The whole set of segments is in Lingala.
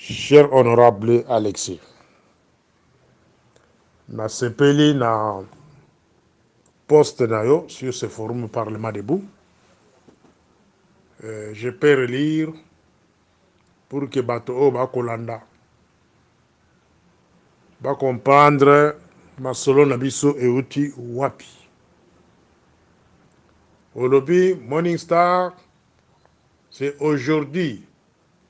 Cher honorable Alexis, nasepeli na poste na yo sur ce forum Parlement debout. Je peux relire pour que bato o bakolanda ba comprendre masolo na biso euti wapi. Olobi Morning Star, c'est aujourd'hui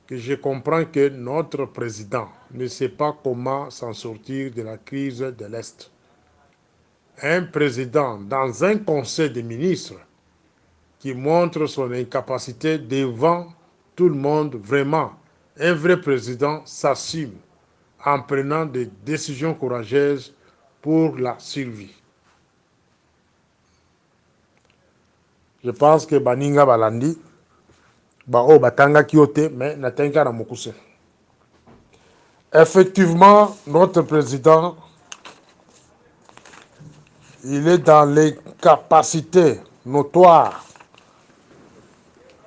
que je comprends que notre président ne sait pas comment s'en sortir de la crise de l'Est. Un président dans un conseil des ministres qui montre son incapacité devant tout le monde, vraiment, un vrai président s'assume en prenant des décisions courageuses pour la survie. Je pense que Baninga Balandi, Bao Batanga Kyote, mais Natenka Ramokuse. Effectivement, notre président, il est dans l'incapacité notoire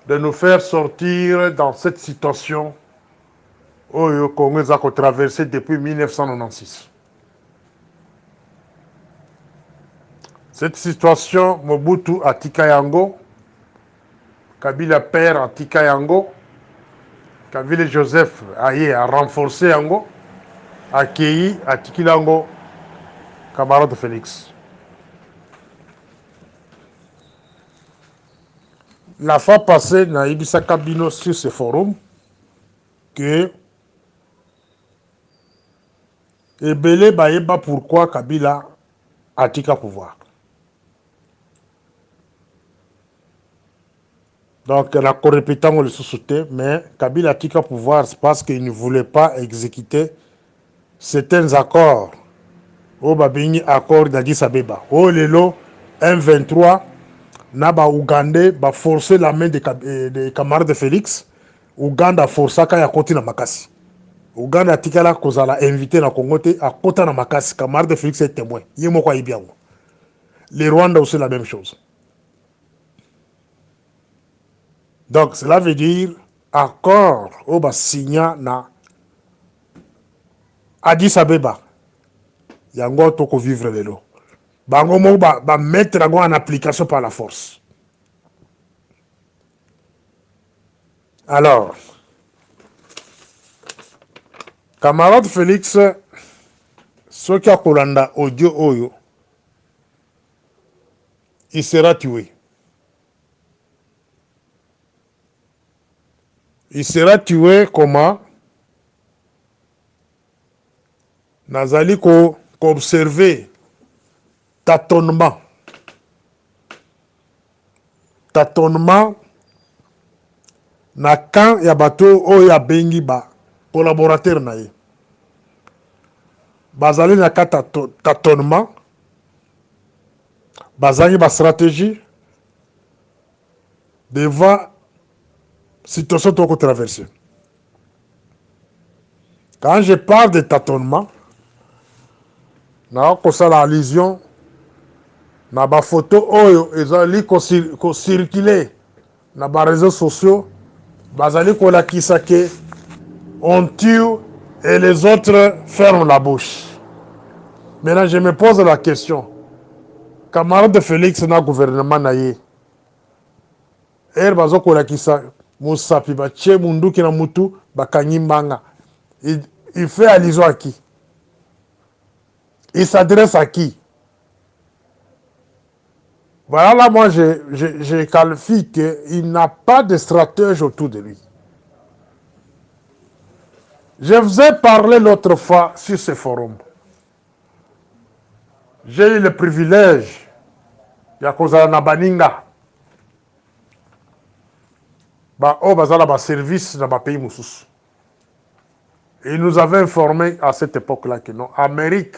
de nous faire sortir dans cette situation où le Congo a traversé depuis 1996. Cette situation, Mobutu a Tikayango, Kabila père a Tikayango, Kabila Joseph a renforcé Yango, a Kei a Tikilango, camarade Félix. La fois passée, na Ibisa Kabino sur ce forum, que Ebele Baeba pourquoi Kabila a Tika pouvoir. Donc, la corrépétant le sous-souté, mais Kabila a Tika pouvoir parce qu'il ne voulait pas exécuter certains accords. Au Babini, accord d'Addis Abeba. Au Lelo, M23, Naba Ougandais, va forcer la main des camarades de Félix. Ouganda a forcé à côté de Makasi. Ouganda a Tikala Kozala invité na Congo à côté de Makasi. Camarade de Félix est témoin. Yemoko Ibiango. Les Rwandais aussi la même chose. Donc, cela veut dire accord au bas signa na Addis Abeba. Yango toko vivre lelo. Bango mo ba mettre en application par la force. Alors, camarade Félix, ce qui a kolanda audio oyo, il sera tué. Il sera tué comment? Nazali ko observer tâtonnement. Tâtonnement na quand ya bato oyo ya bengi ba collaborateur na ye. Bazali na ka tâtonnement. Bazali ba stratégie devant situation qu'on traverse. Quand je parle de tâtonnement, na ko sala allusion na ba photo oyo ezali ko circuler na ba réseaux sociaux, bazali ko lakisa ke on tue et les autres ferment la bouche. Maintenant je me pose la question, camarade de Félix na gouvernement na ye bazo ko lakisa musapi ba che munduki na mutu bakanyi mbanga, il fait allusion à qui? Il s'adresse à qui? Voilà, là, moi, je qualifie qu'il n'a pas de stratège autour de lui. Je vous ai parlé l'autre fois sur ce forum. J'ai eu le privilège de causer na baninga. Bazala ba service dans ma pays moussous. Et il nous avait informé à cette époque-là que non, Amérique,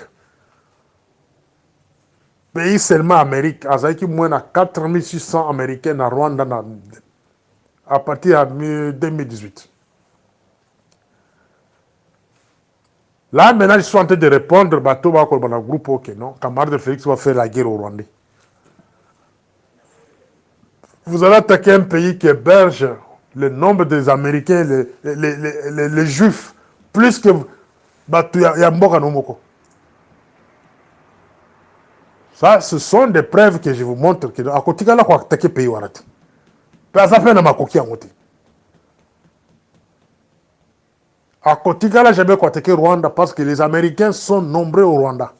pays seulement Amérique, Azaïki moins à 4600 Américains à Rwanda à partir de 2018. Là, maintenant, ils sont en train de répondre, bateau va dans le groupe, ok, non, camarade de Félix va faire la guerre au Rwandais. Vous allez attaquer un pays qui héberge le nombre des Américains, les Juifs plus que bato ya mboka no moko. Ça, ce sont des preuves que je vous montre que à côté là quoi attaquer pays warati. Pas ça fait na makoki en côté. À côté là jamais quoi attaquer Rwanda parce que les Américains sont nombreux au Rwanda,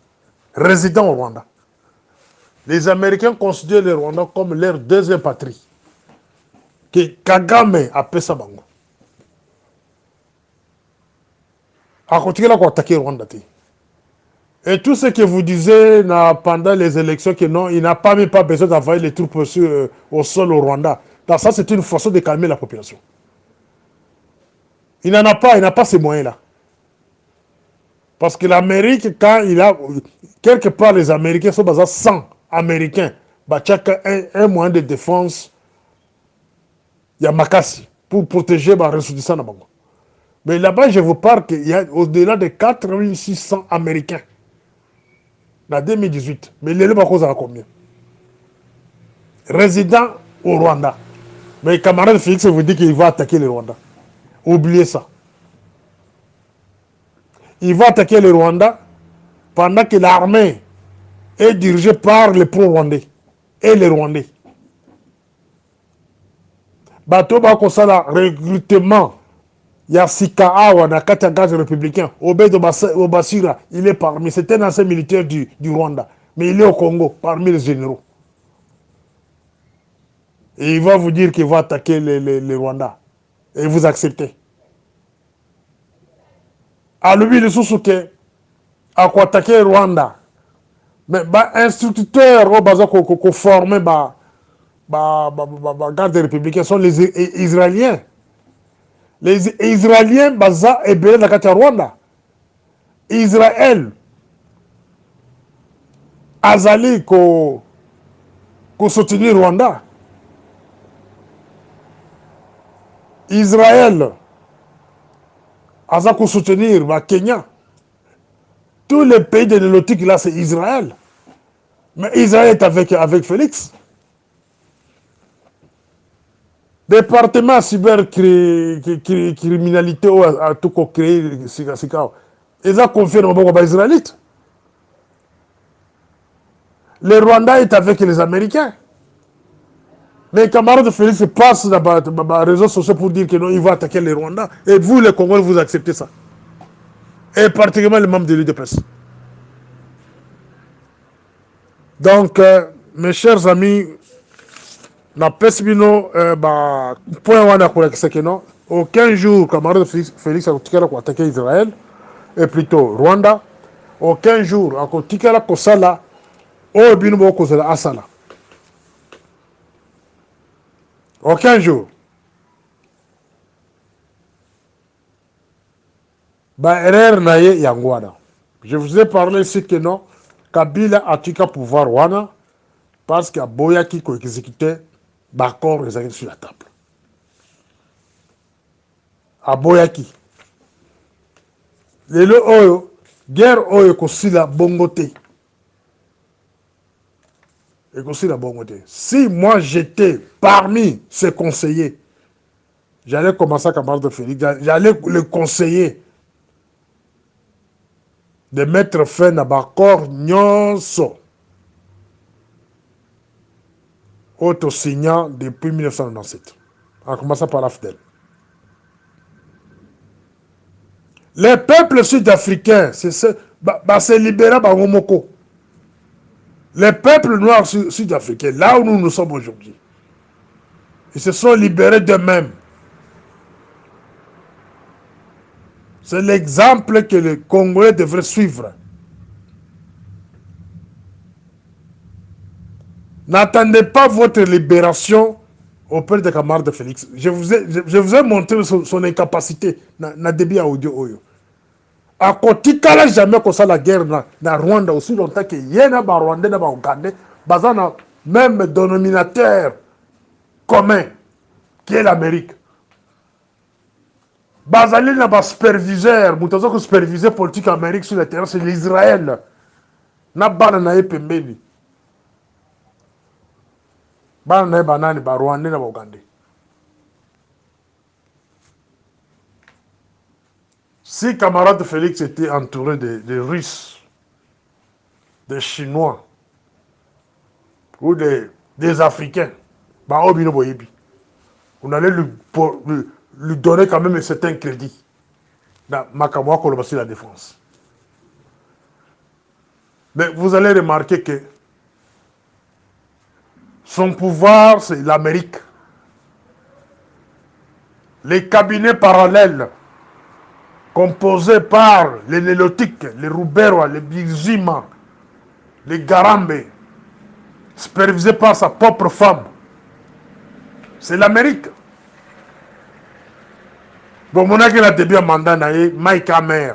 résidents au Rwanda. Les Américains considèrent le Rwanda comme leur deuxième patrie. Que Kagame appelle ça bango. À côté là quoi attaquer Rwanda. Et tout ce que vous disiez pendant les élections, que non, il n'a pas même pas besoin d'envoyer les troupes au sol au Rwanda. Donc ça, c'est une façon de calmer la population. Il n'en a pas, il n'a pas ces moyens-là. Parce que l'Amérique, quand il a... Quelque part, les Américains sont basés 100 Américains. Bah, chacun un moyen de défense. Il y a Makassi pour protéger les ressortissants. Mais là-bas, je vous parle qu'il y a au-delà de 4600 Américains. En 2018. Mais les cause à combien? Résident au Rwanda. Mais camarade Félix vous dit qu'il va attaquer le Rwanda. Oubliez ça. Il va attaquer le Rwanda pendant que l'armée est dirigée par les pro-rwandais et les Rwandais. Bato bakosala recrutement ya sika awa na kati ya gaz républicain. Obed Obasira, il est parmi. C'est un ancien militaire du Rwanda. Mais il est au Congo, parmi les généraux. Et il va vous dire qu'il va attaquer les Rwandais. Et vous acceptez. À lui, le sous-souké, à quoi attaquer Rwanda. Mais instructeurs au bazar qu'on formé garde républicains sont les Israéliens. Les Israéliens baza et bien la carte Rwanda. Israël azali ko soutenir Rwanda. Israël aza ko soutenir Kenya. Tous les pays de l'élotique là c'est Israël. Mais Israël est avec Félix. Département cybercriminalité a tout créé. Ils ont confié dans les Israélites. Le Rwanda est avec les Américains. Les camarades de Félix passent dans les réseaux sociaux pour dire que non, ils vont attaquer les Rwandais. Et vous, les Congolais, vous acceptez ça. Et particulièrement les membres de l'UDPS. Donc, mes chers amis, na pesbino point wana kolakisa que non, aucun jour camarade Félix akotikala attaquer Israël et plutôt Rwanda, aucun jour akotikala kosala oyo bino bokozala asala, aucun jour. Erreur na ye yango wana. Je vous ai parlé ici que non, Kabila atika pouvoir wana parce que aboyaki ko exécuter bakor ezali sur la table. Aboyaki. Lelo oyo, guerre oyo kosila bongo te. Et kosila bongo te. Si moi j'étais parmi ces conseillers, j'allais commencer à camarade de Félix, j'allais le conseiller de mettre fin à bakor nyonso. Auto-signant depuis 1997. En commençant par la FDL. Les peuples sud-africains, c'est libéré par Momoko. Les peuples noirs sud-africains, là où nous sommes aujourd'hui, ils se sont libérés d'eux-mêmes. C'est l'exemple que les Congolais devraient suivre. N'attendez pas votre libération auprès des camarades de Félix. Je vous ai montré son incapacité na débit audio oyo. A kotikala jamais comme ça la guerre na Rwanda aussi longtemps que yena ba Rwandais na ba Ougandais bazana même dénominateur commun qui est l'Amérique. Bazali na ba superviseur, mutazo ko superviseur politique Amérique sur le terrain c'est l'Israël. Na bana na pembeni. Bana na banani ba Rwandais na ba Ougandais. Si camarade Félix était entouré de Russes, des Chinois ou des Africains, bah, on allait lui donner quand même un certain crédit. Dans Makamwa Kolobasi la défense. Mais vous allez remarquer que son pouvoir, c'est l'Amérique. Les cabinets parallèles composés par les Nélotiques, les Ruberwa, les Bizima, les Garambe, supervisés par sa propre femme, c'est l'Amérique. Bon, mon a début à mandat, Mike Hammer.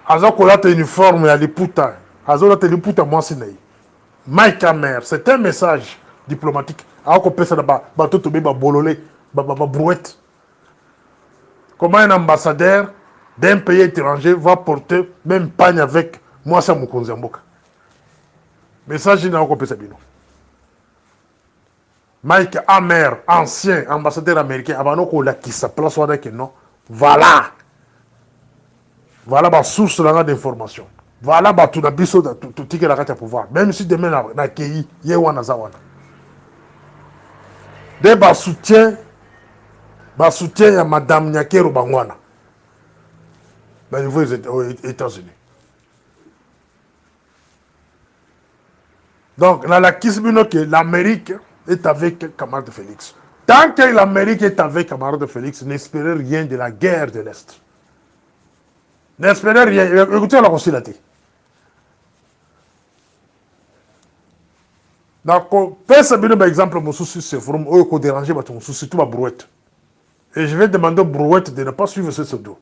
Azo kolata uniforme ya liputa. Azo lata liputa moi sinai. Mike Hammer, c'est un message diplomatique. Ako pesa da ba toto be ba bololé, ba brouette. Comment un ambassadeur d'un pays étranger va porter même pagne avec moi ça Mokonzi Mboka. Message na ako pesa bino. Mike Hammer, ancien ambassadeur américain, avant qu'on l'a qui sa place ou que non. Voilà. Voilà ma source d'information. Voilà ma tout biso tout ticket la carte pouvoir. Même si demain na KI yewana zawana. De ba soutien à madame Nyakero Bangwana. Au niveau des États-Unis. Donc, dans la kisbino que l'Amérique est avec camarade Félix. Tant que l'Amérique est avec camarade Félix, n'espérez rien de la guerre de l'Est. N'espérez rien. Écoutez la consilaté. Donc, par exemple, mon souci, c'est vraiment eux qui déranger mon souci, surtout ma brouette. Et je vais demander aux brouettes de ne pas suivre ce pseudo.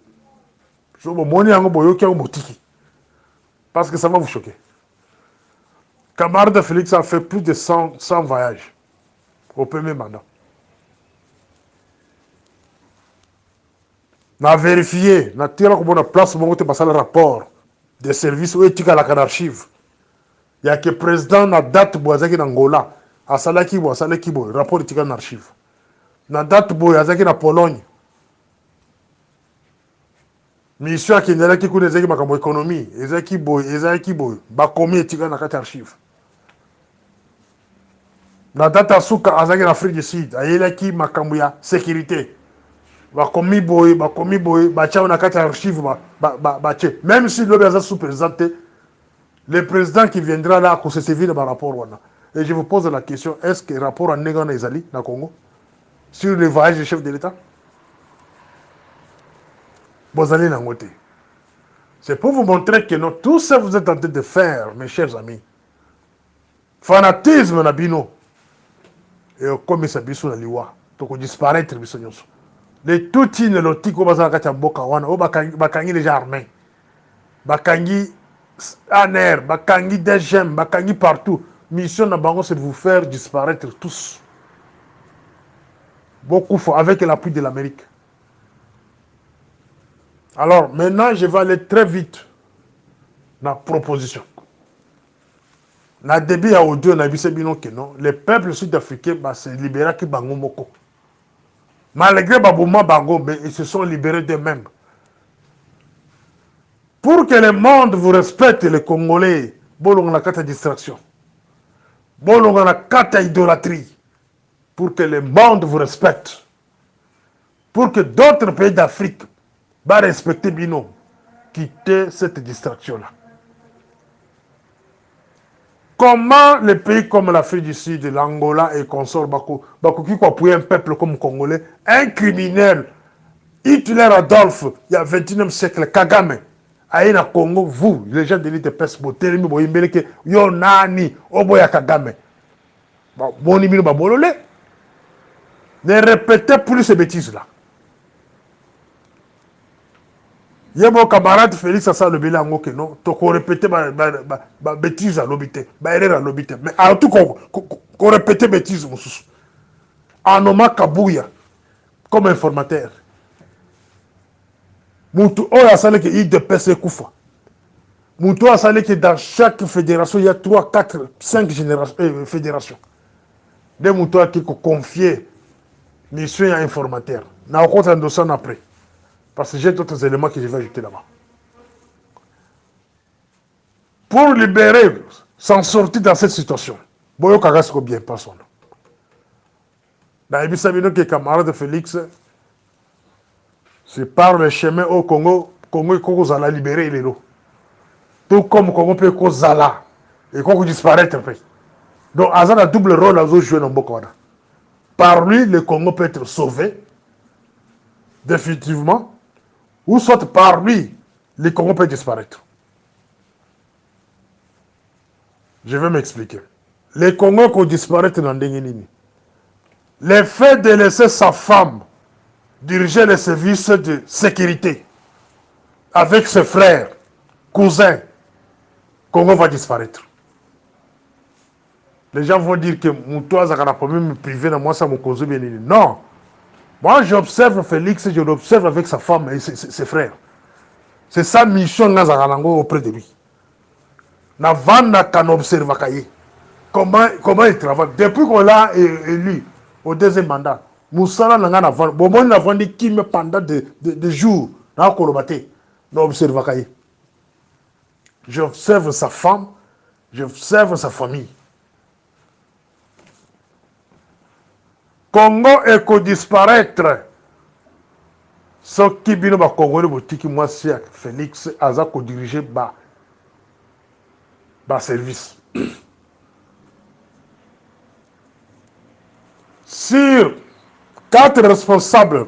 Parce que ça va vous choquer. Camarade Félix a fait plus de 100 voyages au premier mandat. On a vérifié, on a tiré la place pour le rapport des services où il y a l'archive. Il y a que le président na date boazaki d'Angola, à Salakibo, rapport de l'archive. Na date boazaki na Pologne. Mission à Kendala qui connaît les économie, ezaki boy, ba combien tika na carte archive. Na date asuka azaki na Afrique du Sud, ayela ki makambuya sécurité. Ba komi boy, ba chao na carte archive ba che. Même si le béza sous-présenté, le président qui viendra là pour se servir de rapport wana. Et je vous pose la question, est-ce que le rapport en Négana Ezali, na Congo, sur le voyage du chef de l'État? Bozali Nangote. C'est pour vous montrer que non, tout ce que vous êtes en train de faire, mes chers amis, fanatisme na bino, et comme ça biso na liwa, toko disparaître biso nyonso. Les touti ne loti ko bazala kati mboka wana, o bakangi déjà armés. Bakangi ANR, bakangi DGM, bakangi partout. Mission na bango c'est de vous faire disparaître tous. Beaucoup avec l'appui de l'Amérique. Alors, maintenant, je vais aller très vite dans la proposition. Dans le début à audio, on a vu que non, les peuples sud-africains se libérer qui bango moko. Malgré Babouma Bango, mais ils se sont libérés d'eux-mêmes. Pour que le monde vous respecte, les Congolais, bolon la carte distraction. Bolon la carte idolâtrie. Pour que le monde vous respecte. Pour que d'autres pays d'Afrique va respecter Bino, quitter cette distraction-là. Comment les pays comme l'Afrique du Sud, l'Angola et consorts, qui appuient un peuple comme Congolais, un criminel, Hitler Adolphe, il y a 21e siècle, Kagame, Aïna Congo, vous, les gens de l'île de Pes, Botelemi, Boyimbeleke, Yonani, Oboya Kagame. Bon, ne répétez plus ces bêtises-là. Il y a mon camarade Félix Assa le Bélango que non, tu peux répéter ma bêtise à l'obité, ma erreur à l'obité. Mais en tout cas, qu'on répète bêtise, mon sous. Anoma Kabouya, comme informateur. Moutou a salé que il dépasse Koufa. Moutou a salé que dans chaque fédération, il y a 3, 4, 5 fédérations. Des moutons qui confiés mission informateur. Na compte un dossier après. Parce que j'ai d'autres éléments que je vais ajouter là-bas. Pour libérer, s'en sortir dans cette situation. Boyo Kagasko bien personne. Dans Ibisabino qui est camarade de Félix, c'est par le chemin au Congo, Congo et Congo la libérer les lots. Tout comme Congo peut Kozala et Congo disparaître après. Donc Azan a double rôle à jouer dans Bokwana. Par lui, le Congo peut être sauvé définitivement, ou soit par lui, le Congo peut disparaître. Je vais m'expliquer. Le Congo peut disparaître dans Dengenini. Le fait de laisser sa femme diriger les services de sécurité avec ses frères, cousins, Congo va disparaître. Les gens vont dire que Moutoua a un problème privé dans moi, ça me cause bien. Non. Moi, j'observe Félix, je l'observe avec sa femme et ses frères. C'est sa mission auprès de lui. Comment il travaille. Depuis qu'on l'a élu au deuxième mandat, Moussala n'a pas vendu qui me pendant des jours dans Kolobate. J'observe sa femme, j'observe sa famille. Congo est qu'au disparaître. Ce qui vient de Congo, le moi, c'est Félix Azako dirigé par service. Sur 4 responsables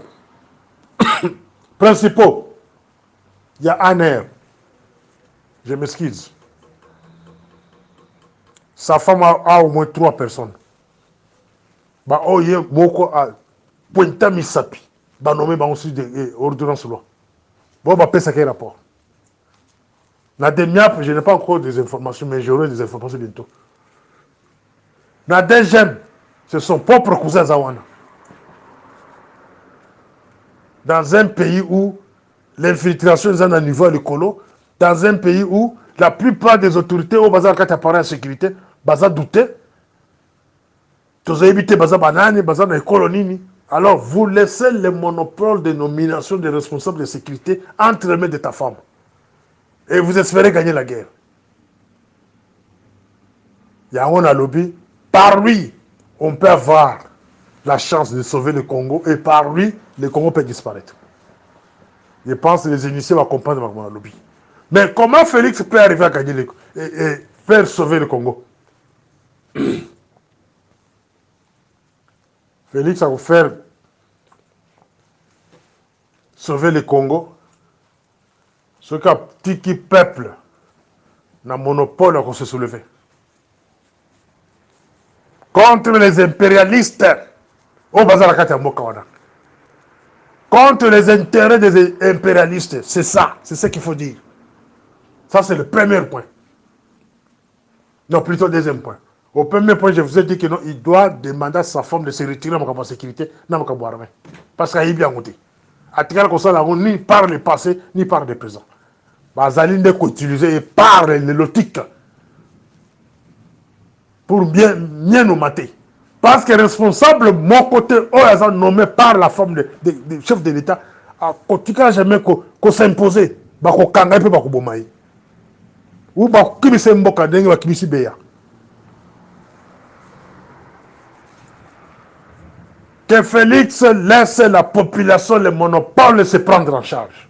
principaux, il y a un air. Je m'excuse. Sa femme a au moins 3 personnes. Bah, oh, il y a beaucoup à Pointa Misapi. Bah, nommé aussi des ordonnances loi. Bon, bah, ça quel rapport. La demi-app, je n'ai pas encore des informations, mais j'aurai des informations bientôt. La deuxième, c'est son propre cousin Zawana. Dans un pays où l'infiltration est à un niveau écolo, dans un pays où la plupart des autorités au bazar quand appareil de sécurité, bazar douté, tous éviter bazar banane, bazar dans les colonies. Alors vous laissez le monopole de nomination des responsables de sécurité entre les mains de ta femme. Et vous espérez gagner la guerre. Il y a un lobby. Par lui, on peut avoir la chance de sauver le Congo. Et par lui, le Congo peut disparaître. Je pense que les initiés vont comprendre mon lobby. Mais comment Félix peut arriver à gagner et faire sauver le Congo? Félix a faire sauver le Congo. Ce qu'un petit peuple n'a monopole à se soulever. Contre les impérialistes au bazar à Mokawana. Contre les intérêts des impérialistes. C'est ça. C'est ce qu'il faut dire. Ça, c'est le premier point. Non, plutôt le deuxième point. Au premier point, je vous ai dit que non, il doit demander à sa femme de se retirer dans la sécurité, dans la armée. Parce qu'il y a bien monté. À tel qu'on soit là, ni par le passé, ni par le présent. Bazaline de qu'utiliser et par les lotiques pour bien nous mater. Parce que responsable, mon côté, nommé par la femme du chef de l'État, à côté jamais qu'on s'imposer, qu'on kanga peu qu'on bomaï. Ou qu'on se mboka dengue qu'on se beya. Que Félix laisse la population, le monopole se prendre en charge.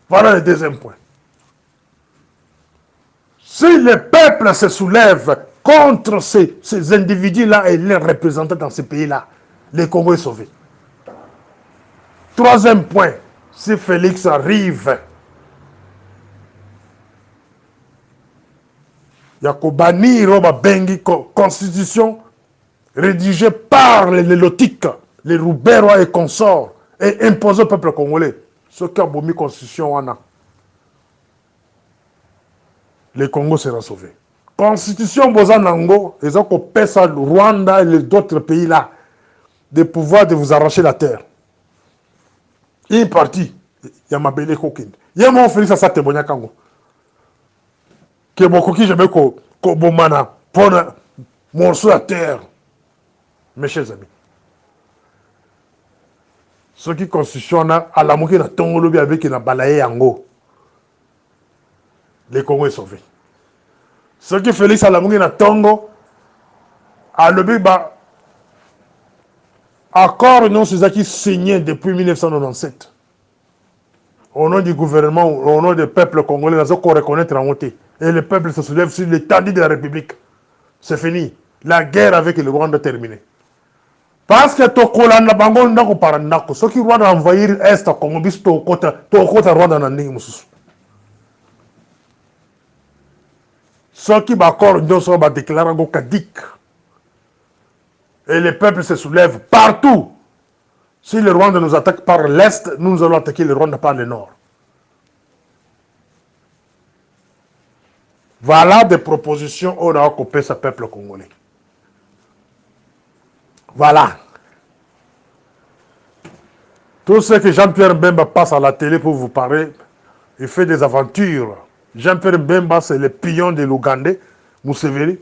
Voilà le deuxième point. Si le peuple se soulève contre ces individus-là et les représentants dans ce pays-là, le Congo est sauvé. Troisième point, si Félix arrive, il y a qu'au bannir la constitution rédigée par les lotiques, les Rouberois et consorts, et imposée au peuple congolais. Ce qui a mis la constitution, le Congo sera sauvé. Constitution Bozanango, ils ont coupé ça, le Rwanda et les autres pays là, de pouvoir de vous arracher la terre. Une partie, il y a ma belle coquine. Il y a mon Félix à sa témoignage Kango. Que mon coquille, je mets qu'au bomana, pour morceau à terre. Mes chers amis. Ce qui constitution à la moquée de Tongolobi avec une balaye yango. Le Congo est sauvé. Ce qui Félix à la moquée de Tongo, à l'objet, accord non c'est ça qui signé depuis 1997. Au nom du gouvernement, au nom du peuple congolais, nous allons reconnaître en côté. Et le peuple se soulève sur l'étendue de la République. C'est fini. La guerre avec le Rwanda est terminée. Parce que Tokolanda Bango Ndako Parandako, ceux qui vont envahir Est Congo, bis Tokota Rwanda Nanding Moussous. Ceux qui d'accord, nous sommes déclarés en Kadik. Et le peuple se soulève partout. Si le Rwanda nous attaque par l'Est, nous allons attaquer le Rwanda par le Nord. Voilà des propositions au Naokopé, ce peuple congolais. Voilà. Tout ce que Jean-Pierre Mbemba passe à la télé pour vous parler, il fait des aventures. Jean-Pierre Mbemba, c'est le pion de l'Ougandais, Museveni,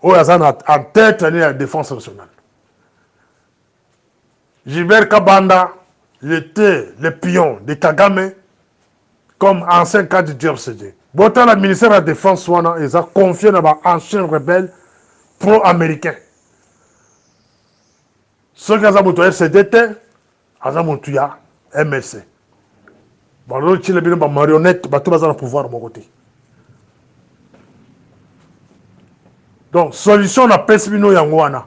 où il y a en tête de la défense nationale. Gilbert Kabanda, il était le pion de Kagame comme ancien cadre du RCD. Botan, le ministère de la Défense, ils ont confié dans les anciens rebelles pro-américains. Ceux qui ont été RCD, ils ont été MLC. Bon, il y a des marionnettes, ils ont le pouvoir de mon côté. Donc, solution à Pesmino Yangwana.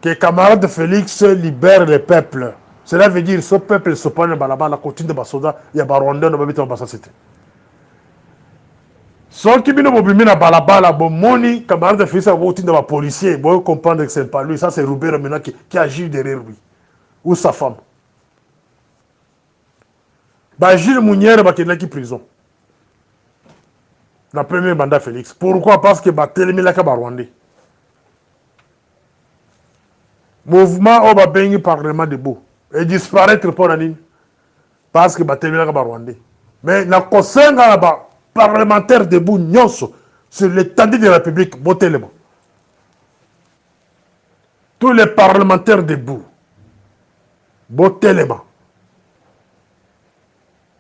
Que les camarades de Félix libèrent le peuple. Cela veut dire que ce peuple se prend là-bas, la continue de Basoda, il y a des Rwandais qui sont dans cette. Ceux qui viennent à Balabala, les camarades de Félix sont des policiers, ils vont comprendre que ce n'est pas lui, ça c'est Roubert maintenant qui agit derrière lui. Ou sa femme. Gilles Mounière est en prison. La première mandat Félix. Pourquoi? Parce que Batelemi là Rwandais. Mouvement au Babengi Parlement debout. Et disparaître pour la ligne. Parce que Batelemi là Rwandais. Mais la conseil parlementaire debout, nyonso, sur l'étendue de la République, Botelema. Tous les parlementaires debout, Botelema.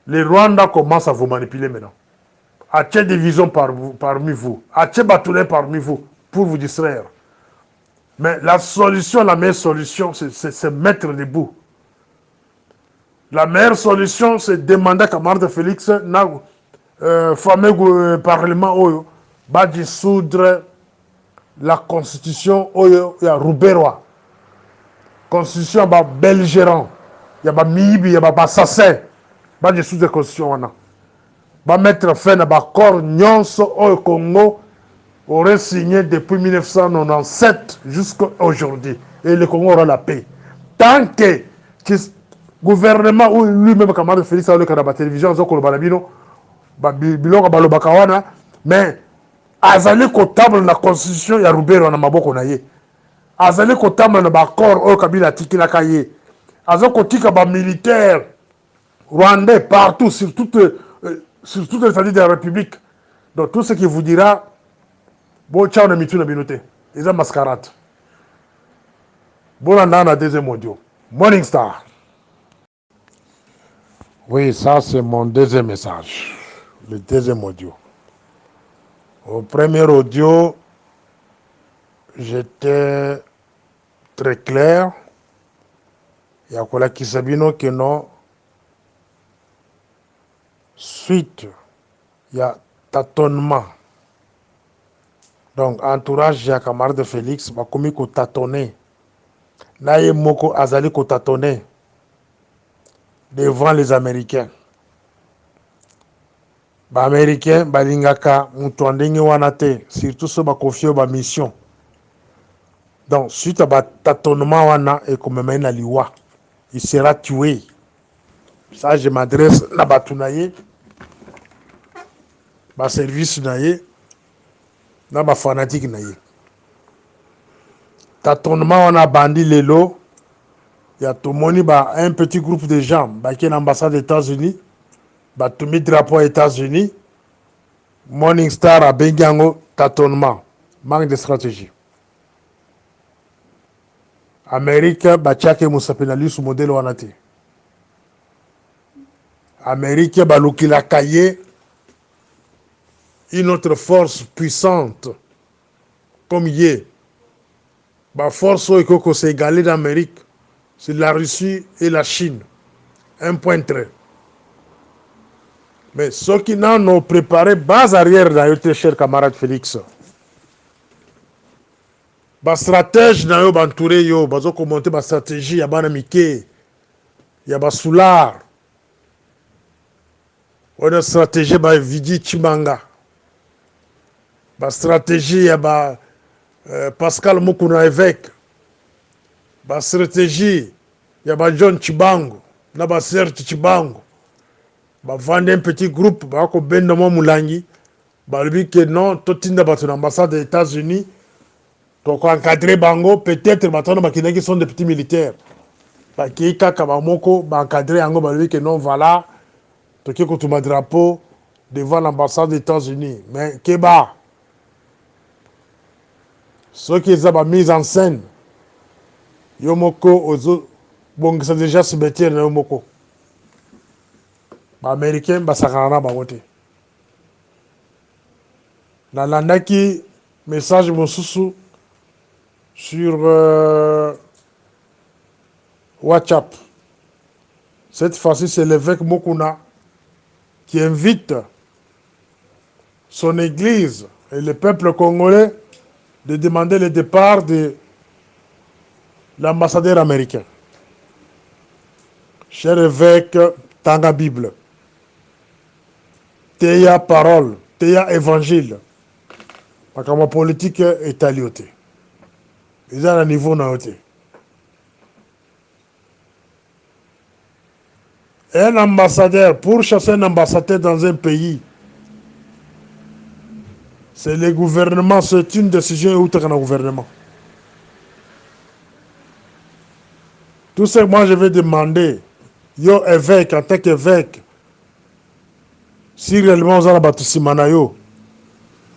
Les Rwandais commencent à vous manipuler maintenant. A-t-il des divisions parmi vous? A-t-il bâtonné parmi vous pour vous distraire? Mais la solution, la meilleure solution, c'est mettre debout. La meilleure solution, c'est demander à camarade Félix, fameux parlement, de dissoudre la constitution, il y a Rouberois. Constitution, il y a belgérant, il y a Mibi, il y a Bassassin. De dissoudre la constitution. Va mettre fin à l'accord Nyonso au Congo aurait signé depuis 1997 jusqu'à aujourd'hui. Et le Congo aura la paix. Tant que le gouvernement ou lui-même, camarade Félix, a la télévision, mais azali kotable na constitution ya Rubero na maboko na ye. Azali kotable na l'accord au Kabila tikilaka ye. Azali kotika ba militaire rwandais partout sur toute l'étendue de la République. Donc tout ce qui vous dira, bon, ciao, on a mis tout dans binoté. Ils ont mascarade. Bon, on a un deuxième audio. Morning Star. Oui, ça c'est mon deuxième message. Le deuxième audio. Au premier audio, j'étais très clair. Il y a quoi qui sabino que non. Suite, il y a tâtonnement. Donc, entourage ya camarade de Félix, bakomi ko tâtonner. Naye moko azali ko tâtonner devant les Américains. Ba Américains balingaka mutu ndenge wana te, surtout ceux bakofie ba mission. Donc, suite à ba tâtonnement wana et comme na liwa, il sera tué. Ça, je m'adresse na batunaye, ba service naye. Na ba fanatique na ye. Tâtonnement on a bandi lelo. Il y a tout moni ba un petit groupe de gens qui est l'ambassade des États-Unis, ba tout mis drapeau aux États-Unis. Morning Star a bengango tâtonnement, manque de stratégie. Amérique batiaki musapinali sous modèle wanati. Amérique balukila kaye une autre force puissante comme yé. La force qui s'est égalée d'Amérique, c'est la Russie et la Chine. Un point trait. Mais ceux qui n'en ont préparé base arrière d'ailleurs, cher camarade Félix. La stratège n'a pas entouré yo, bazo commenter la stratégie, ya bana mike, ya ba soulard. On a stratégie ba Vidi Chimanga. La stratégie ya ba Pascal Mukuna évêque. La stratégie ya ba John Chibango, na ba Serge Chibango. Ba vendre un petit groupe, ba ko benda mo mulangi. Ba lui que non, totinda ba ton ambassade des États-Unis. Donc encadrer bango, peut-être maintenant qui sont des petits militaires. Bah qui kaka ba moko ba encadrer ango ba lui que non voilà. Donc que tu drapeau devant l'ambassade des États-Unis. Mais keba ceux qui ont mis en scène yomoko ozo bon c'est déjà se bêtir na yomoko. Ba américain ba sakana ba wote. Na landaki message mosusu sur WhatsApp. Cette fois-ci, c'est l'évêque Mokuna qui invite son église et le peuple congolais de demander le départ de l'ambassadeur américain. Cher évêque, Tanga Bible, Teya parole, Teya évangile. Ma politique est alliotée. Ils ont un niveau naoté. Un ambassadeur, pour chasser un ambassadeur dans un pays, c'est le gouvernement, c'est une décision où tu as un gouvernement. Tout ce que moi je vais demander, yo évêque, en tant qu'évêque, si réellement vous avez battu Manayo,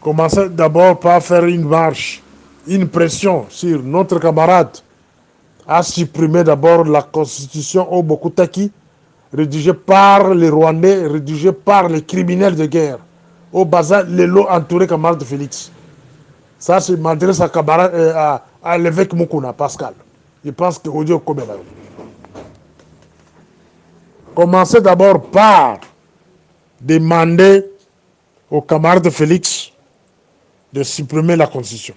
commencez d'abord par faire une marche, une pression sur notre camarade à supprimer d'abord la constitution au Bokutaki, rédigée par les Rwandais, rédigée par les criminels de guerre. Au bazar, les lots entourés camarade de Félix. Ça, c'est m'adresse à camarade, à l'évêque Mukuna, Pascal. Il pense que Odio Kobela. Commencez d'abord par demander au camarade de Félix de supprimer la constitution.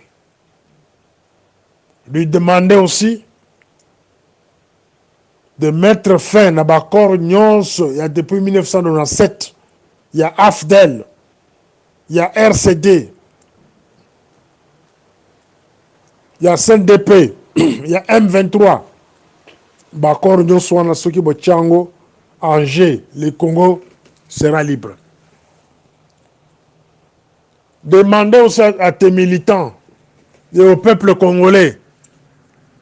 Lui demander aussi de mettre fin à l'accord Nyonso. Il y a depuis 1997, il y a AFDEL, il y a RCD, il y a CNDP, il y a M23. L'accord Nyonso, on a ceux qui Tchango, Angers, le Congo sera libre. Demandez aussi à tes militants et au peuple congolais,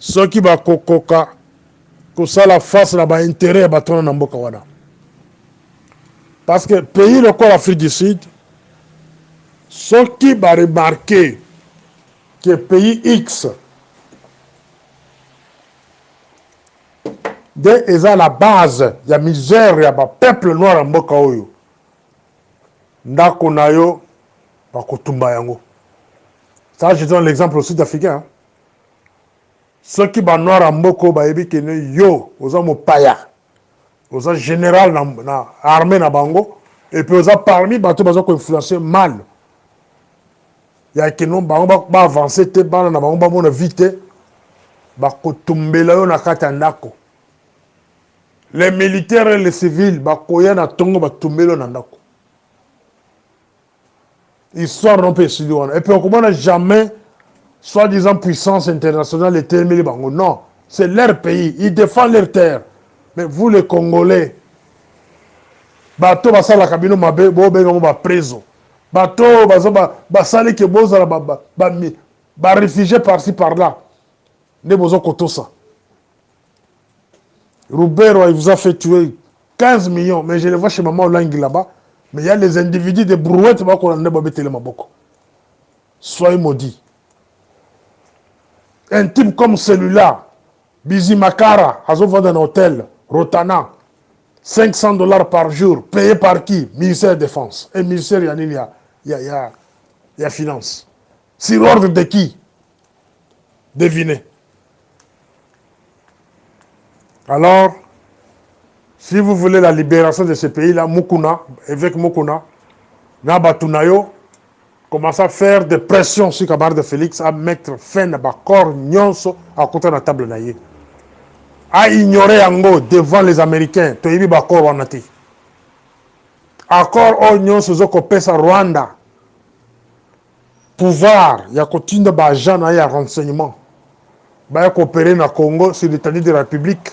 ceux qui vont kokoka, que ça la face là-bas, intérêt à bâton dans Mboka wana. Parce que pays le corps Afrique du Sud, ceux qui vont remarquer que pays X, dès qu'ils ont la base, il y a misère, il y a un peuple noir en Mboka oyo. Ndako na yo, bakotumba yango. Ça, je donne l'exemple au Sud-Africain. Hein. Ceux qui sont noirs en Mboko, yo, aux hommes paya, aux hommes général dans l'armée na bango, et puis aux hommes parmi, bateau bazo ko influencer mal. Il y a qui non, ba avancer te bana na bango ba mona vite, ba ko tumbela yo na kati ndako. Les militaires et les civils, ba koya na tongo ba tumbelo na ndako. Histoire non pas sur. Et puis on n'a jamais soi-disant puissance internationale et terminé bango. Non, c'est leur pays, ils défendent leur terre. Mais vous les Congolais, bateau basa la cabine mabe bo benga ba preso. Bateau basa les que boza ba réfugiés par-ci par-là. Ne bozo kotosa. Roubero il vous a fait tuer 15 millions, mais je le vois chez maman Olangi là-bas. Mais il y a les individus de brouettes qu'on a pas télé maboko. Soyez maudits. Un type comme celui-là, Bizimakara, azo vendre un hôtel, Rotana, $500 par jour, payé par qui? Ministère de la Défense. Et ministère, il y a finance. Sur ordre de qui? Devinez. Alors, si vous voulez la libération de ce pays-là, Mukuna, évêque Mukuna, Nabatunayo, commence à faire des pressions sur camarade de Félix, à mettre fin à l'accord nyonso à côté de la table naïe. À ignorer Ango devant les Américains, Toyibi Bakor Wanati. Accord au nyonso zoko pesa Rwanda. Pouvoir, il y a continué à agent à renseignement. Il y a coopéré dans le Congo sur l'étendue de la République.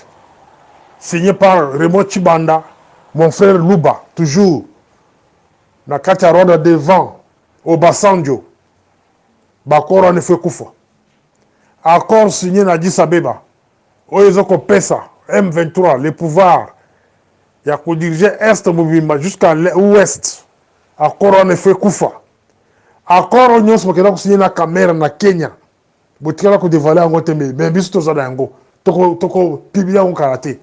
Signé par Raymond Chibanda, mon frère Luba, toujours. Na Katia Rwanda devant, au Basanjo. Bakor en effet Koufa. Accord signé na Addis Abeba. Oyezoko Pesa, M23, les pouvoirs. Il y a qu'on dirigeait Est Mouvimba jusqu'à l'Ouest. Accord en effet Koufa. Accord en Nyons Mokena signé na Cameroun, na Kenya. Botikala ko dévoiler en Guatemala. Mais bis to zada yango. Toko publier en karaté.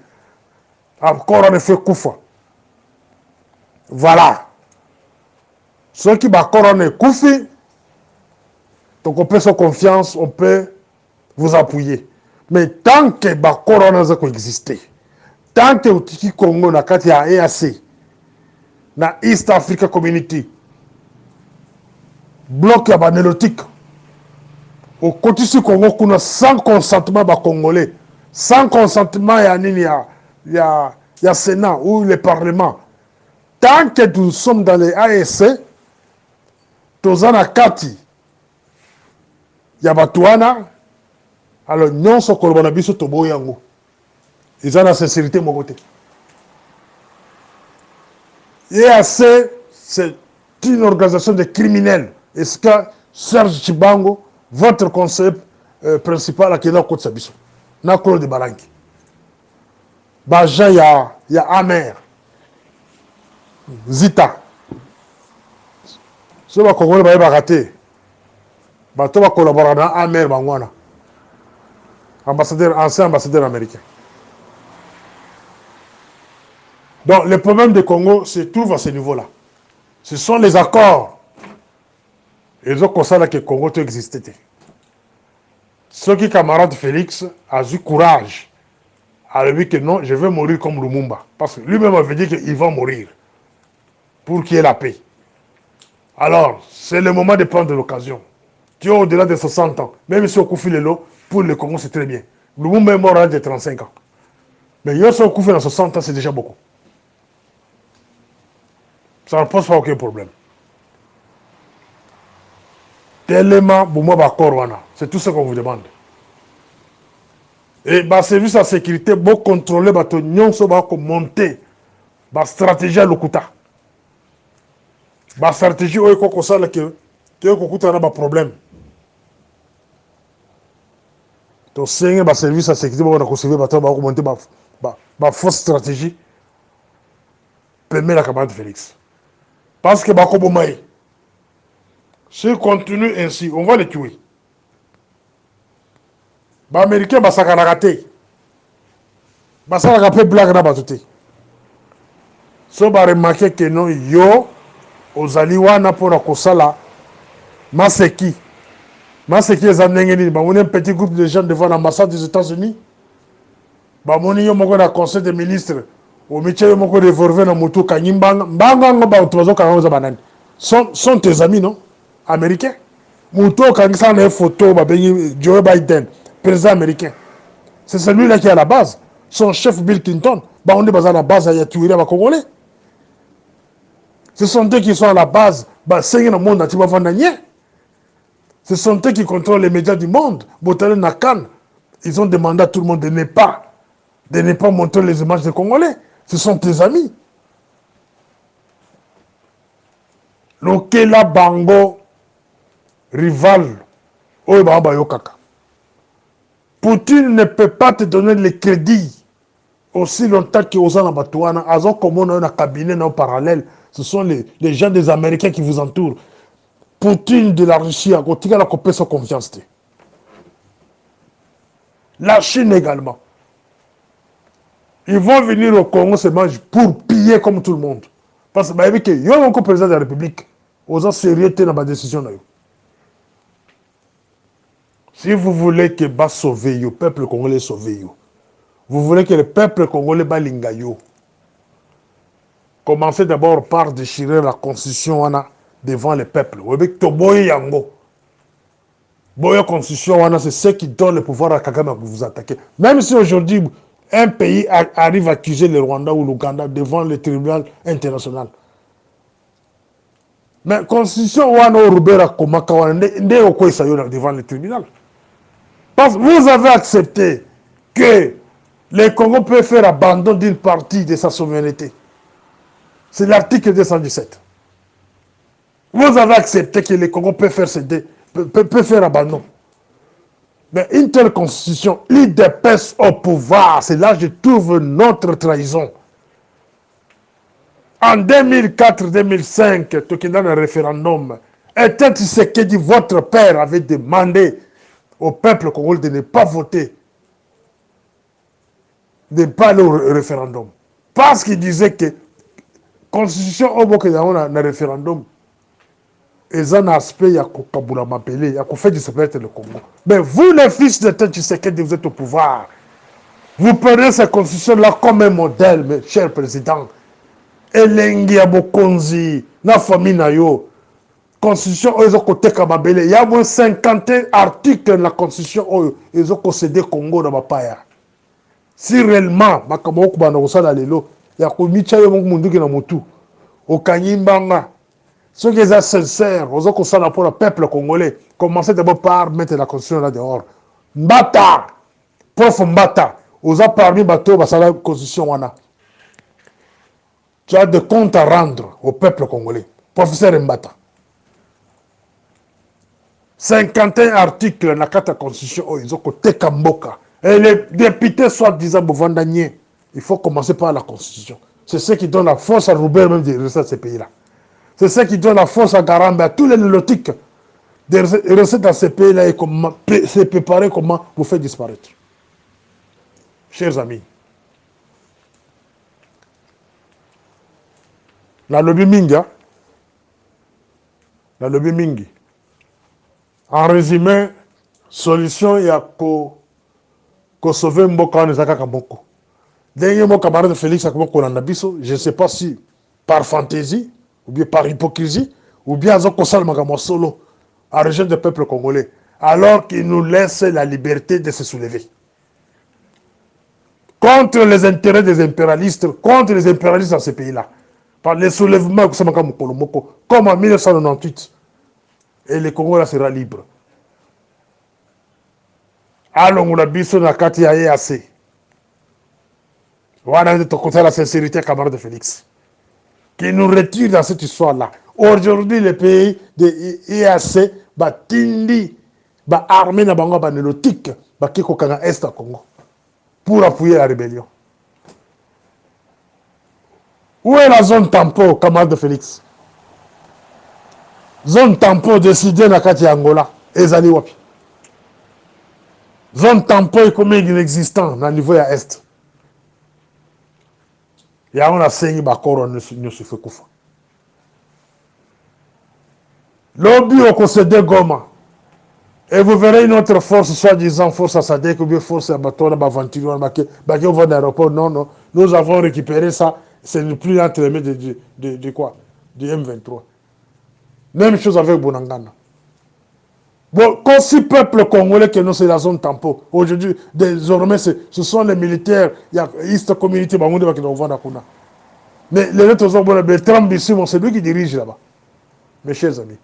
Accord en effet Koufa. Voilà. Ceux qui bakor en est Koufi, donc on peut se confiance, on peut vous appuyer. Mais tant que bakor en a existé, tant que Utiki Congo na kati ya EAC, na East Africa Community, bloc ya banélotique, au côté du Congo, kuna sans consentement ba Congolais, sans consentement ya Sénat ou le Parlement. Tant que nous sommes dans les AEC, tozana kati ya batuana, alors non so kolobana biso tobo yango. Ils ont la sincérité mon côté. EAC, c'est une organisation de criminels. Est-ce que Serge Chibango, votre conseiller principal, a quitté la côte Sabiso, na Claude de Barangi. Baja ya Amer, Zita. Ce va Congolais va rater. Bato va collaborer dans Amer Bangwana. Ancien ambassadeur américain. Donc, le problème du Congo se trouve à ce niveau-là. Ce sont les accords. Et donc, comme ça, que le Congo existait. Ceux qui, camarade Félix, a eu courage à lui dire que non, je vais mourir comme Lumumba. Parce que lui-même avait dit qu'il va mourir pour qu'il y ait la paix. Alors, c'est le moment de prendre l'occasion. Tu es au-delà de 60 ans. Même si on coupe les lots, pour le Congo, c'est très bien. Lumumba est mort à l'âge de 35 ans. Mais si on coupe dans 60 ans, c'est déjà beaucoup. Ça ne pose pas aucun problème. Tellement, c'est tout ce qu'on vous demande. Et le service de sécurité, pour contrôler, pour monter la stratégie à l'Okuta. La stratégie, c'est que tu as un problème. Donc, c'est un service de sécurité pour monter la fausse stratégie. Permet la camarade Félix. Parce que Bakobomaï, s'il continue ainsi, on va les tuer. Les Américains vont s'en rater. Ils vont s'en rappeler blague dans la tête. Si on va remarquer que non, yo, aux Aliwana pour la Kosala, Maseki. Maseki est un petit groupe de gens devant l'ambassade des États-Unis. Bamoni yo moko na conseil des ministres. Au métier yo moko de Vorvé na moto Kanyimbanga. Mbanga ngo ba utozo kangoza banani. Sont tes amis, non? Américains. Moto Kangisa na photo ba bengi Joe Biden, président américain. C'est celui-là qui est à la base. Son chef Bill Clinton. Bah on est basé à la base à tuer les Congolais. Ce sont eux qui sont à la base. Bah c'est un monde entier va vendre. Ce sont eux qui contrôlent les médias du monde. Botale Nakan. Ils ont demandé à tout le monde de ne pas montrer les images des Congolais. Ce sont tes amis. Lokela Bango, rival, Poutine ne peut pas te donner le crédit aussi longtemps qu'Ozana Batouana, Azon comme on a un cabinet en parallèle. Ce sont les gens des Américains qui vous entourent. Poutine de la Russie, à côté de la copie sans confiance. La Chine également. Ils vont venir au Congo seulement pour piller comme tout le monde. Parce que, il y a un président de la République. Aux gens sérieux dans ma décision. Si vous voulez que va sauver le peuple congolais sauver, vous voulez que le peuple congolais va lingayo, commencez d'abord par déchirer la constitution devant le peuple. Vous voyez que Toboye Yango. Boya constitution, c'est ceux qui donnent le pouvoir à Kagame pour vous attaquer. Même si aujourd'hui, un pays arrive à accuser le Rwanda ou l'Ouganda devant le tribunal international. Mais la constitution, devant le tribunal. Parce que vous avez accepté que le Congo peut faire abandon d'une partie de sa souveraineté. C'est l'article 217. Vous avez accepté que le Congo peut faire abandon. Mais une telle constitution, l'IDPS au pouvoir, c'est là que je trouve notre trahison. En 2004-2005, Tokyo un référendum, était ce que dit votre père avait demandé au peuple congolais de ne pas voter, de ne pas aller au référendum. Parce qu'il disait que la constitution au Boka un référendum, ils ont un aspect, il y a Kabula Mapele, il y a fait disparaître le Congo. Mais vous, les fils de Tshisekedi, vous êtes au pouvoir. Vous prenez cette constitution-là comme un modèle, mes chers présidents. Elengi ya Bokonzi, na famille na yo. Constitution, ils ont côté Kababele. Il y a moins 51 articles dans la constitution, ils ont concédé Congo dans ma paille. Si réellement, Makamoko Banokosala Lelo, il y a Komicha Yomunduki na Motu, au Kanyimbanga. Ceux qui sont sincères, aux autres ça pour le peuple congolais, commencez d'abord par mettre la constitution là dehors. Mbata, prof Mbata, aux autres parmi bateau, bah ça la constitution wana. Tu as des comptes à rendre au peuple congolais. Professeur Mbata. 51 articles dans la constitution, ils ont côté Kamboka. Et les députés soi-disant Bovandanier, il faut commencer par la constitution. C'est ce qui donne la force à Robert même de rester à ces pays-là. C'est ça qui donne la force à Garambe, à tous les néolotiques de rester dans ces pays-là et se préparer comment vous faire disparaître. Chers amis, la lobby Minga, en résumé, solution, il y a qu'au sauver Mboka Nezaka Kamboko. Dernier mot, camarade Félix Akaboko Landabiso, je ne sais pas si par fantaisie, ou bien par hypocrisie, ou bien en solo, à région du peuple congolais, alors qu'il nous laisse la liberté de se soulever. Contre les intérêts des impérialistes, contre les impérialistes dans ces pays-là, par les soulèvements comme en 1998, et le Congo là sera libre. Allons, on a biso na kati ya EAC. Voilà de ton côté la sincérité, camarade Félix, qui nous retire dans cette histoire-là. Aujourd'hui, les pays de EAC, Tindi, armée na bango banélotique, kiko kanga Est à Congo, pour appuyer la rébellion. Où est la zone tampon, camarade Félix? Zone tampon décidée na kati ya Angola, ezali wapi? Zone tampon est comme inexistant na niveau ya Est. Il y a un sengi bakoro ne se fait koufa. Lobby au concédé Goma. Et vous verrez une autre force, soi-disant force à Sadek ou bien force à Batona, Baventure, Baké au vol d'aéroport. Non, non. Nous avons récupéré ça. Ce n'est plus entre les mains de quoi? Du M23. Même chose avec Bonangana. Bon, quand si peuple congolais que nous, c'est la zone tampon. Aujourd'hui, désormais, ce sont les militaires. Il y a East Community, qui nous vont à. Mais les autres hommes, c'est lui qui dirige là-bas. Mes chers amis.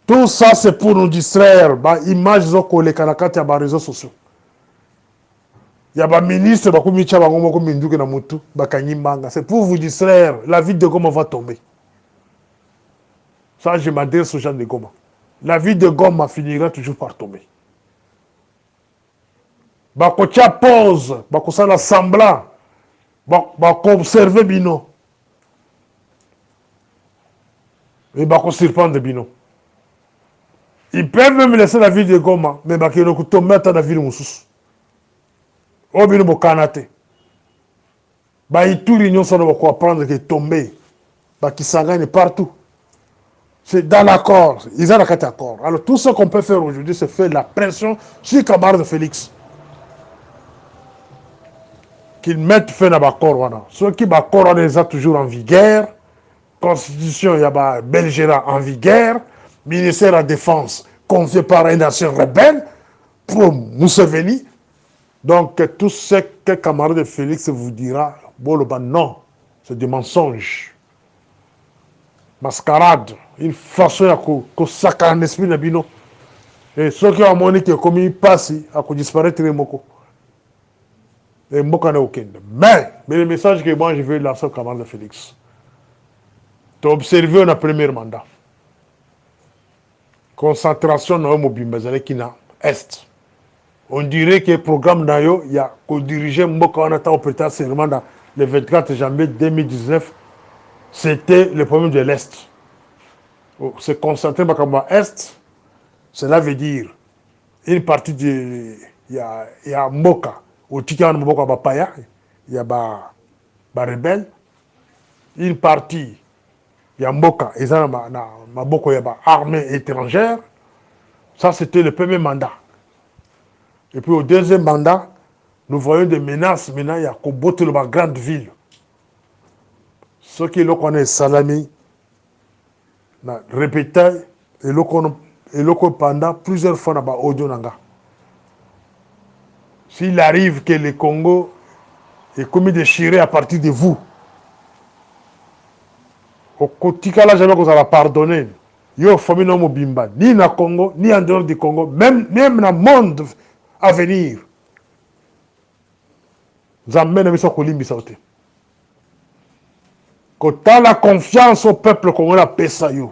Tout ça, c'est pour nous distraire. Images sont les canacats et les réseaux sociaux. Il y a des ministres c'est pour vous distraire. La vie de Goma va tomber. Ça, je m'adresse aux gens de Goma. La vie de Goma finira toujours par tomber. Bakotia pause, bakosala semblant, observer bino. Et bako surprendre bino. Ils peuvent même laisser la ville de Goma, mais ils vont tomber dans la ville de Moussous. Ils vont canate. Ils tout l'union ça va comprendre que tomber. Qui s'engagent partout. C'est dans l'accord. Ils ont un accord. Alors tout ce qu'on peut faire aujourd'hui, c'est faire la pression sur le camarade de Félix. Qu'ils mettent fin à l'accord. Ceux qui l'accord, on les a toujours en vigueur. Constitution, il y a Belgéra en vigueur. Ministère de la Défense confié par une nation rebelle pour Museveni. Donc, tout ce que camarade de Félix vous dira, non, c'est des mensonges. Mascarade, une façon de saccagner l'esprit de Bino. Et ceux qui ont monnaie qui comme il passe, à disparaître les moko. Et moko n'a aucun. Mais le message que moi je veux lancer au camarade de Félix. Tu as observé le premier mandat. Concentration dans le Mobimba, qui na Est. On dirait que le programme Nayo, il y a co-dirigé Mboka en attendant au serment dans le 24 janvier 2019. C'était le problème de l'Est. Se concentrer dans l'Est, cela veut dire une partie de. Il y a Mboka. Au Tikan Mboka Bapaya, il y a rebelle. Une partie. Il y a Mboka, il y a armée étrangère. Ça, c'était le premier mandat. Et puis au deuxième mandat, nous voyons des menaces. Maintenant, il y a Kobote, la grande ville. Ceux qui le connaissent, Salami, répété, et le pendant plusieurs fois dans audio nanga. S'il arrive que le Congo est commis déchiré à partir de vous, au quotidien, là, jamais que vous allez pardonner. Yo, famille non mobimba, ni na Congo, ni en dehors du Congo, même dans le monde à venir. Vous amenez mis sur Kolimbi sauté. Quand tu as la confiance au peuple congolais à Pessayo,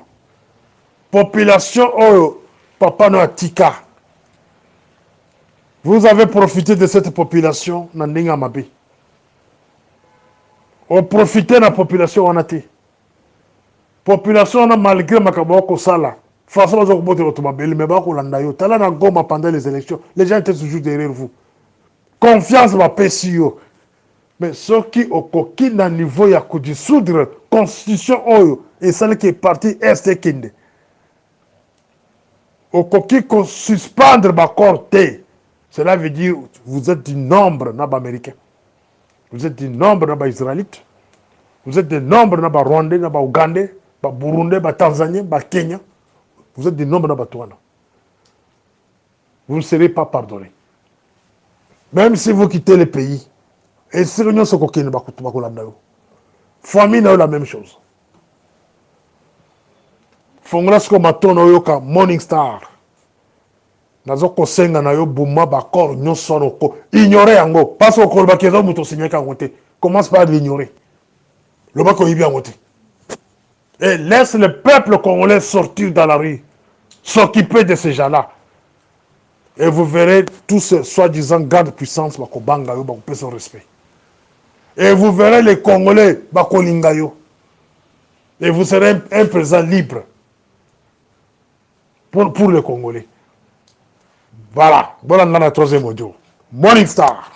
population, oh, papa no Tika, vous avez profité de cette population dans Ninga Mabé. On profite de la population en été. Population malgré Makaboko Sala, façon à Zokbote Rotomabel, mais Bako Landayo, Talana Goma pendant les élections, les gens étaient toujours derrière vous. Confiance va PSIO. Mais ceux qui ont coquille dans le niveau, il y a que dissoudre constitution Oyo et celle qui est partie Est et Kinde. Au coquille qu'on suspendre ma corte, cela veut dire vous êtes du nombre naba américain. Vous êtes du nombre naba israélite. Vous êtes du nombre naba rwandais, naba ougandais. Burundi, Tanzanie, Kenya, vous êtes des nombres de Batouana. Vous ne serez pas pardonné. Même si vous quittez le pays, et si vous n'avez pas famille n'a la même chose. Fongolasko matono yoka Morning Star. Nazo kosenga na yo buma bakor nyonso noko. Ignorer yango. Parce que kolba kezo muto signeka ngote. Commence par l'ignorer. Le bako yibi ngote. Et laisse le peuple congolais sortir dans la rue, s'occuper de ces gens-là. Et vous verrez tous ces soi-disant grandes puissances, qui peut son respect. Et vous verrez les Congolais, et vous serez un président libre pour les Congolais. Voilà, voilà la troisième audio. Morning Star.